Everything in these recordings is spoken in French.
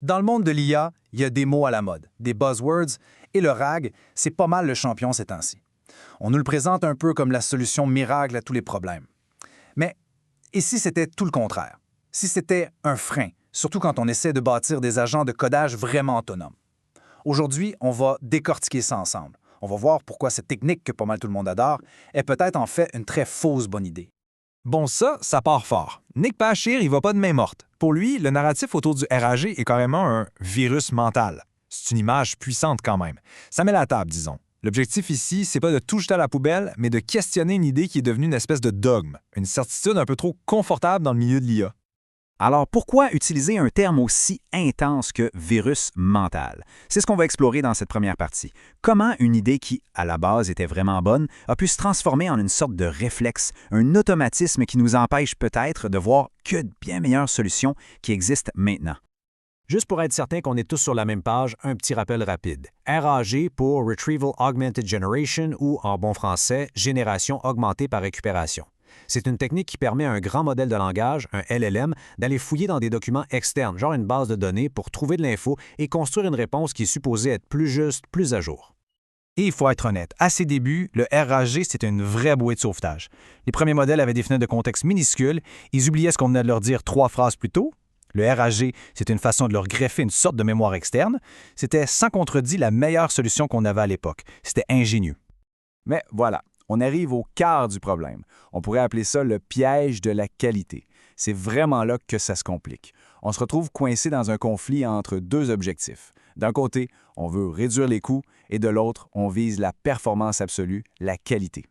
Dans le monde de l'IA, il y a des mots à la mode, des buzzwords, et le RAG, c'est pas mal le champion ces temps-ci. On nous le présente un peu comme la solution miracle à tous les problèmes. Mais et si c'était tout le contraire? Si c'était un frein, surtout quand on essaie de bâtir des agents de codage vraiment autonomes? Aujourd'hui, on va décortiquer ça ensemble. On va voir pourquoi cette technique que pas mal tout le monde adore est peut-être en fait une très fausse bonne idée. Bon, ça part fort. Nick Pachir, il va pas de main morte. Pour lui, le narratif autour du RAG est carrément un virus mental. C'est une image puissante quand même. Ça met la table, disons. L'objectif ici, c'est pas de tout jeter à la poubelle, mais de questionner une idée qui est devenue une espèce de dogme, une certitude un peu trop confortable dans le milieu de l'IA. Alors, pourquoi utiliser un terme aussi intense que virus mental? C'est ce qu'on va explorer dans cette première partie. Comment une idée qui, à la base, était vraiment bonne, a pu se transformer en une sorte de réflexe, un automatisme qui nous empêche peut-être de voir que de bien meilleures solutions qui existent maintenant. Juste pour être certain qu'on est tous sur la même page, un petit rappel rapide. RAG pour Retrieval Augmented Generation ou, en bon français, génération augmentée par récupération. C'est une technique qui permet à un grand modèle de langage, un LLM, d'aller fouiller dans des documents externes, genre une base de données, pour trouver de l'info et construire une réponse qui est supposée être plus juste, plus à jour. Et il faut être honnête, à ses débuts, le RAG, c'était une vraie bouée de sauvetage. Les premiers modèles avaient des fenêtres de contexte minuscules, ils oubliaient ce qu'on venait de leur dire 3 phrases plus tôt. Le RAG, c'était une façon de leur greffer une sorte de mémoire externe. C'était sans contredit la meilleure solution qu'on avait à l'époque. C'était ingénieux. Mais voilà, on arrive au cœur du problème. On pourrait appeler ça le piège de la qualité. C'est vraiment là que ça se complique. On se retrouve coincé dans un conflit entre deux objectifs. D'un côté, on veut réduire les coûts et de l'autre, on vise la performance absolue, la qualité.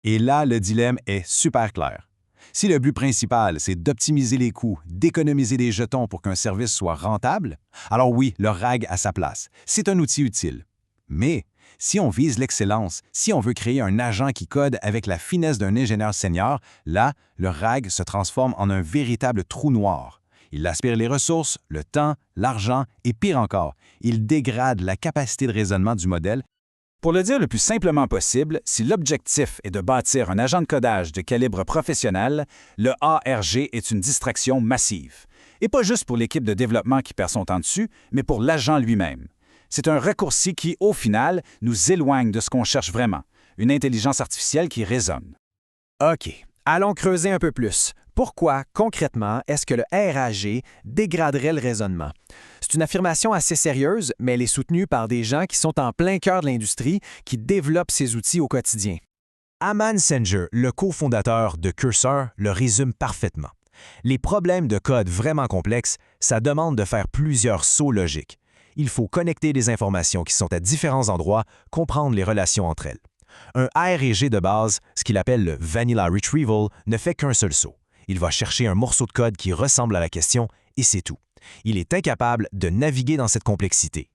Et là, le dilemme est super clair. Si le but principal, c'est d'optimiser les coûts, d'économiser des jetons pour qu'un service soit rentable, alors oui, le RAG a sa place. C'est un outil utile. Mais si on vise l'excellence, si on veut créer un agent qui code avec la finesse d'un ingénieur senior, là, le RAG se transforme en un véritable trou noir. Il aspire les ressources, le temps, l'argent et pire encore, il dégrade la capacité de raisonnement du modèle. Pour le dire le plus simplement possible, si l'objectif est de bâtir un agent de codage de calibre professionnel, le ARG est une distraction massive. Et pas juste pour l'équipe de développement qui perd son temps dessus, mais pour l'agent lui-même. C'est un raccourci qui, au final, nous éloigne de ce qu'on cherche vraiment, une intelligence artificielle qui raisonne. OK, allons creuser un peu plus. Pourquoi, concrètement, est-ce que le RAG dégraderait le raisonnement? C'est une affirmation assez sérieuse, mais elle est soutenue par des gens qui sont en plein cœur de l'industrie, qui développent ces outils au quotidien. Aman Sanger, le cofondateur de Cursor, le résume parfaitement. Les problèmes de code vraiment complexes, ça demande de faire plusieurs sauts logiques. Il faut connecter des informations qui sont à différents endroits, comprendre les relations entre elles. Un ARG de base, ce qu'il appelle le Vanilla Retrieval, ne fait qu'un seul saut. Il va chercher un morceau de code qui ressemble à la question, et c'est tout. Il est incapable de naviguer dans cette complexité.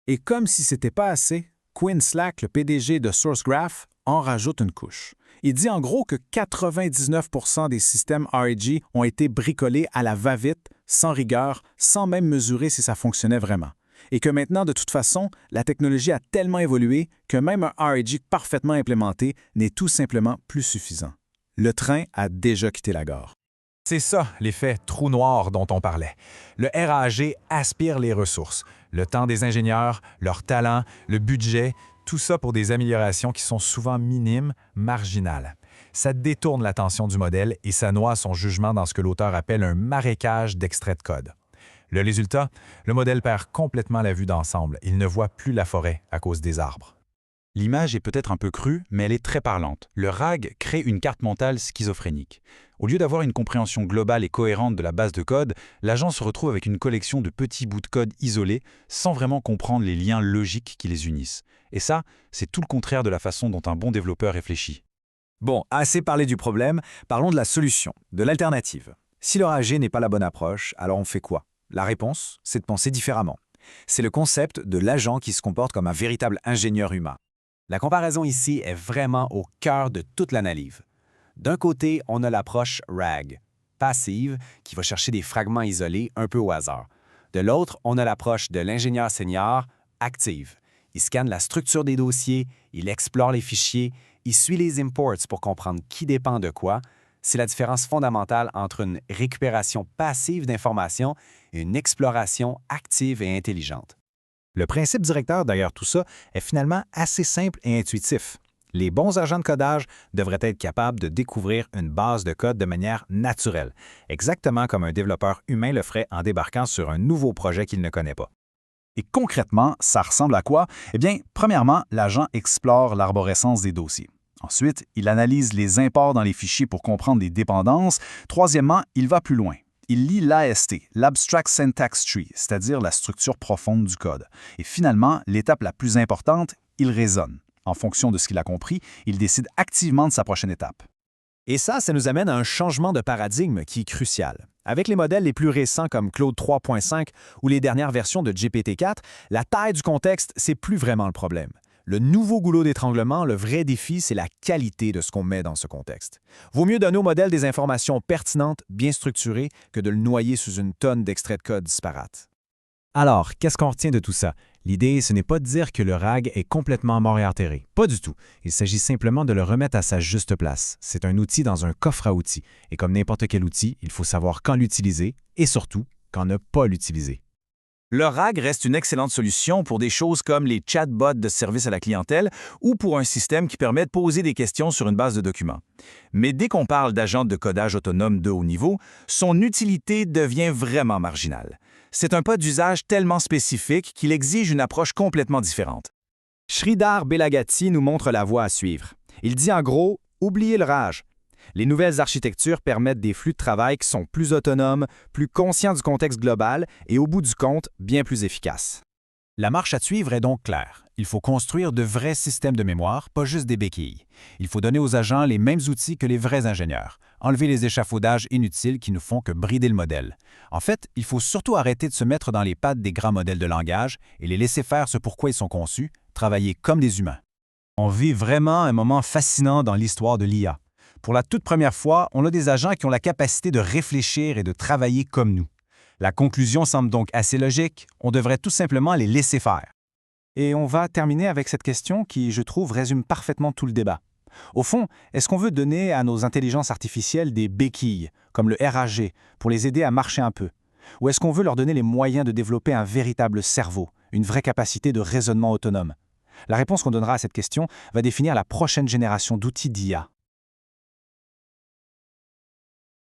Et comme si c'était pas assez, Quinn Slack, le PDG de SourceGraph, en rajoute une couche. Il dit en gros que 99% des systèmes RAG ont été bricolés à la va-vite, sans rigueur, sans même mesurer si ça fonctionnait vraiment. Et que maintenant, de toute façon, la technologie a tellement évolué que même un RAG parfaitement implémenté n'est tout simplement plus suffisant. Le train a déjà quitté la gare. C'est ça, l'effet trou noir dont on parlait. Le RAG aspire les ressources, le temps des ingénieurs, leur talent, le budget, tout ça pour des améliorations qui sont souvent minimes, marginales. Ça détourne l'attention du modèle et ça noie son jugement dans ce que l'auteur appelle un marécage d'extraits de code. Le résultat, le modèle perd complètement la vue d'ensemble. Il ne voit plus la forêt à cause des arbres. L'image est peut-être un peu crue, mais elle est très parlante. Le RAG crée une carte mentale schizophrénique. Au lieu d'avoir une compréhension globale et cohérente de la base de code, l'agent se retrouve avec une collection de petits bouts de code isolés, sans vraiment comprendre les liens logiques qui les unissent. Et ça, c'est tout le contraire de la façon dont un bon développeur réfléchit. Bon, assez parlé du problème, parlons de la solution, de l'alternative. Si le RAG n'est pas la bonne approche, alors on fait quoi? La réponse, c'est de penser différemment. C'est le concept de l'agent qui se comporte comme un véritable ingénieur humain. La comparaison ici est vraiment au cœur de toute l'analyse. D'un côté, on a l'approche RAG, passive, qui va chercher des fragments isolés un peu au hasard. De l'autre, on a l'approche de l'ingénieur senior, active. Il scanne la structure des dossiers, il explore les fichiers, il suit les imports pour comprendre qui dépend de quoi. C'est la différence fondamentale entre une récupération passive d'informations et une exploration active et intelligente. Le principe directeur derrière tout ça est finalement assez simple et intuitif. Les bons agents de codage devraient être capables de découvrir une base de code de manière naturelle, exactement comme un développeur humain le ferait en débarquant sur un nouveau projet qu'il ne connaît pas. Et concrètement, ça ressemble à quoi? Eh bien, premièrement, l'agent explore l'arborescence des dossiers. Ensuite, il analyse les imports dans les fichiers pour comprendre les dépendances. Troisièmement, il va plus loin. Il lit l'AST, l'Abstract Syntax Tree, c'est-à-dire la structure profonde du code. Et finalement, l'étape la plus importante, il raisonne. En fonction de ce qu'il a compris, il décide activement de sa prochaine étape. Et ça nous amène à un changement de paradigme qui est crucial. Avec les modèles les plus récents comme Claude 3.5 ou les dernières versions de GPT-4, la taille du contexte, c'est plus vraiment le problème. Le nouveau goulot d'étranglement, le vrai défi, c'est la qualité de ce qu'on met dans ce contexte. Vaut mieux donner au modèle des informations pertinentes, bien structurées, que de le noyer sous une tonne d'extraits de code disparates. Alors, qu'est-ce qu'on retient de tout ça? L'idée, ce n'est pas de dire que le RAG est complètement mort et enterré. Pas du tout. Il s'agit simplement de le remettre à sa juste place. C'est un outil dans un coffre à outils. Et comme n'importe quel outil, il faut savoir quand l'utiliser et surtout, quand ne pas l'utiliser. Le RAG reste une excellente solution pour des choses comme les chatbots de service à la clientèle ou pour un système qui permet de poser des questions sur une base de documents. Mais dès qu'on parle d'agents de codage autonome de haut niveau, son utilité devient vraiment marginale. C'est un pas d'usage tellement spécifique qu'il exige une approche complètement différente. Sridhar Belagati nous montre la voie à suivre. Il dit en gros, oubliez le RAG. Les nouvelles architectures permettent des flux de travail qui sont plus autonomes, plus conscients du contexte global et au bout du compte, bien plus efficaces. La marche à suivre est donc claire. Il faut construire de vrais systèmes de mémoire, pas juste des béquilles. Il faut donner aux agents les mêmes outils que les vrais ingénieurs. Enlever les échafaudages inutiles qui ne font que brider le modèle. En fait, il faut surtout arrêter de se mettre dans les pattes des grands modèles de langage et les laisser faire ce pourquoi ils sont conçus, travailler comme des humains. On vit vraiment un moment fascinant dans l'histoire de l'IA. Pour la toute première fois, on a des agents qui ont la capacité de réfléchir et de travailler comme nous. La conclusion semble donc assez logique, on devrait tout simplement les laisser faire. Et on va terminer avec cette question qui, je trouve, résume parfaitement tout le débat. Au fond, est-ce qu'on veut donner à nos intelligences artificielles des béquilles, comme le RAG, pour les aider à marcher un peu? Ou est-ce qu'on veut leur donner les moyens de développer un véritable cerveau, une vraie capacité de raisonnement autonome? La réponse qu'on donnera à cette question va définir la prochaine génération d'outils d'IA.